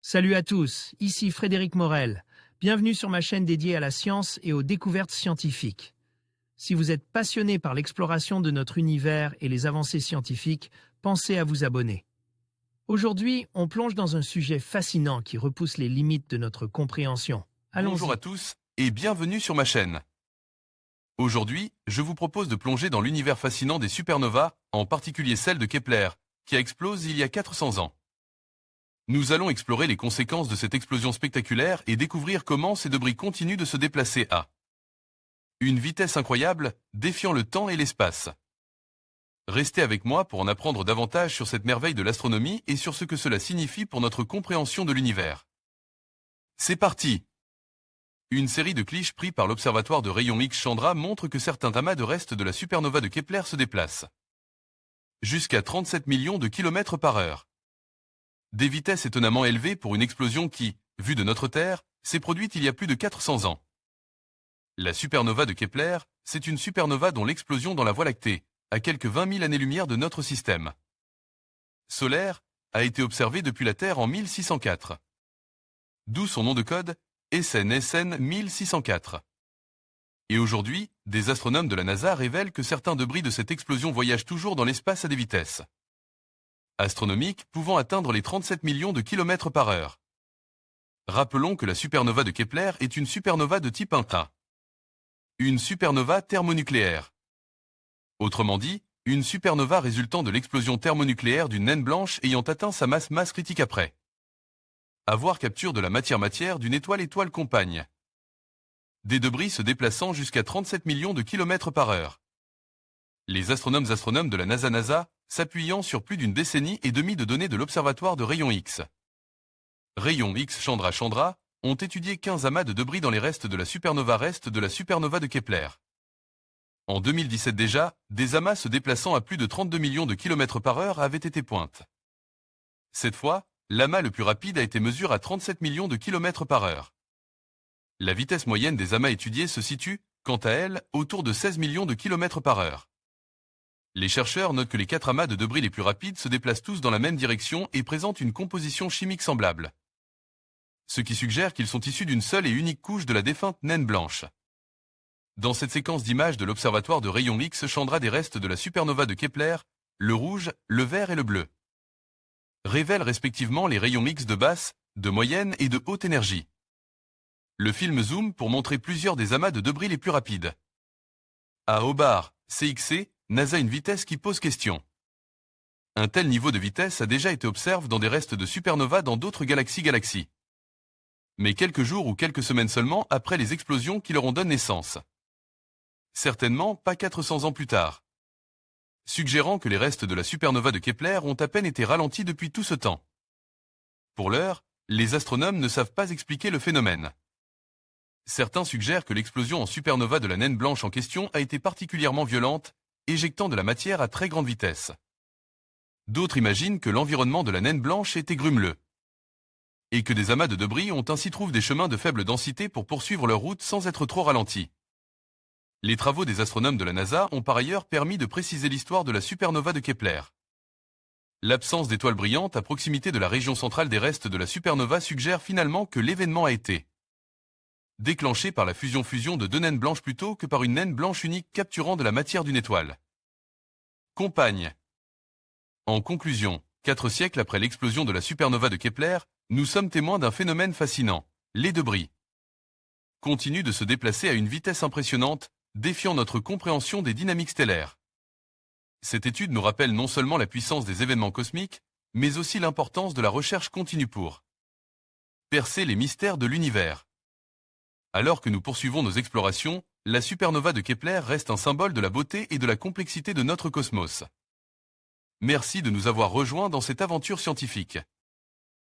Salut à tous, ici Frédéric Morel. Bienvenue sur ma chaîne dédiée à la science et aux découvertes scientifiques. Si vous êtes passionné par l'exploration de notre univers et les avancées scientifiques, pensez à vous abonner. Aujourd'hui, on plonge dans un sujet fascinant qui repousse les limites de notre compréhension. Bonjour Allons-y. à tous et bienvenue sur ma chaîne. Aujourd'hui, je vous propose de plonger dans l'univers fascinant des supernovas, en particulier celle de Kepler, qui a explosé il y a 400 ans. Nous allons explorer les conséquences de cette explosion spectaculaire et découvrir comment ces débris continuent de se déplacer à une vitesse incroyable, défiant le temps et l'espace. Restez avec moi pour en apprendre davantage sur cette merveille de l'astronomie et sur ce que cela signifie pour notre compréhension de l'univers. C'est parti! Une série de clichés pris par l'observatoire de rayons X Chandra montre que certains amas de restes de la supernova de Kepler se déplacent jusqu'à 37 millions de kilomètres par heure. Des vitesses étonnamment élevées pour une explosion qui, vue de notre Terre, s'est produite il y a plus de 400 ans. La supernova de Kepler, c'est une supernova dont l'explosion dans la Voie lactée, à quelques 20 000 années-lumière de notre système solaire, a été observée depuis la Terre en 1604. D'où son nom de code, SN 1604. Et aujourd'hui, des astronomes de la NASA révèlent que certains débris de cette explosion voyagent toujours dans l'espace à des vitesses astronomiques pouvant atteindre les 37 millions de kilomètres par heure. Rappelons que la supernova de Kepler est une supernova de type 1A. Une supernova thermonucléaire. Autrement dit, une supernova résultant de l'explosion thermonucléaire d'une naine blanche ayant atteint sa masse critique après avoir capture de la matière d'une étoile compagne. Des débris se déplaçant jusqu'à 37 millions de kilomètres par heure. Les astronomes de la NASA, s'appuyant sur plus d'une décennie et demie de données de l'observatoire de rayons X. Rayons X Chandra, ont étudié 15 amas de débris dans les restes de la supernova de Kepler. En 2017 déjà, des amas se déplaçant à plus de 32 millions de kilomètres par heure avaient été pointés. Cette fois, l'amas le plus rapide a été mesuré à 37 millions de kilomètres par heure. La vitesse moyenne des amas étudiés se situe, quant à elle, autour de 16 millions de kilomètres par heure. Les chercheurs notent que les 4 amas de débris les plus rapides se déplacent tous dans la même direction et présentent une composition chimique semblable. Ce qui suggère qu'ils sont issus d'une seule et unique couche de la défunte naine blanche. Dans cette séquence d'images de l'observatoire de rayons X Chandra des restes de la supernova de Kepler, le rouge, le vert et le bleu révèlent respectivement les rayons X de basse, de moyenne et de haute énergie. Le film zoome pour montrer plusieurs des amas de débris les plus rapides. À Hobart, CXC, NASA une vitesse qui pose question. Un tel niveau de vitesse a déjà été observé dans des restes de supernova dans d'autres galaxies. Mais quelques jours ou quelques semaines seulement après les explosions qui leur ont donné naissance. Certainement pas 400 ans plus tard. Suggérant que les restes de la supernova de Kepler ont à peine été ralentis depuis tout ce temps. Pour l'heure, les astronomes ne savent pas expliquer le phénomène. Certains suggèrent que l'explosion en supernova de la naine blanche en question a été particulièrement violente, éjectant de la matière à très grande vitesse. D'autres imaginent que l'environnement de la naine blanche était grumeleux. Et que des amas de débris ont ainsi trouvé des chemins de faible densité pour poursuivre leur route sans être trop ralentis. Les travaux des astronomes de la NASA ont par ailleurs permis de préciser l'histoire de la supernova de Kepler. L'absence d'étoiles brillantes à proximité de la région centrale des restes de la supernova suggère finalement que l'événement a été déclenché par la fusion de deux naines blanches plutôt que par une naine blanche unique capturant de la matière d'une étoile compagne. En conclusion, 4 siècles après l'explosion de la supernova de Kepler, nous sommes témoins d'un phénomène fascinant. Les débris continuent de se déplacer à une vitesse impressionnante, défiant notre compréhension des dynamiques stellaires. Cette étude nous rappelle non seulement la puissance des événements cosmiques, mais aussi l'importance de la recherche continue pour percer les mystères de l'univers. Alors que nous poursuivons nos explorations, la supernova de Kepler reste un symbole de la beauté et de la complexité de notre cosmos. Merci de nous avoir rejoints dans cette aventure scientifique.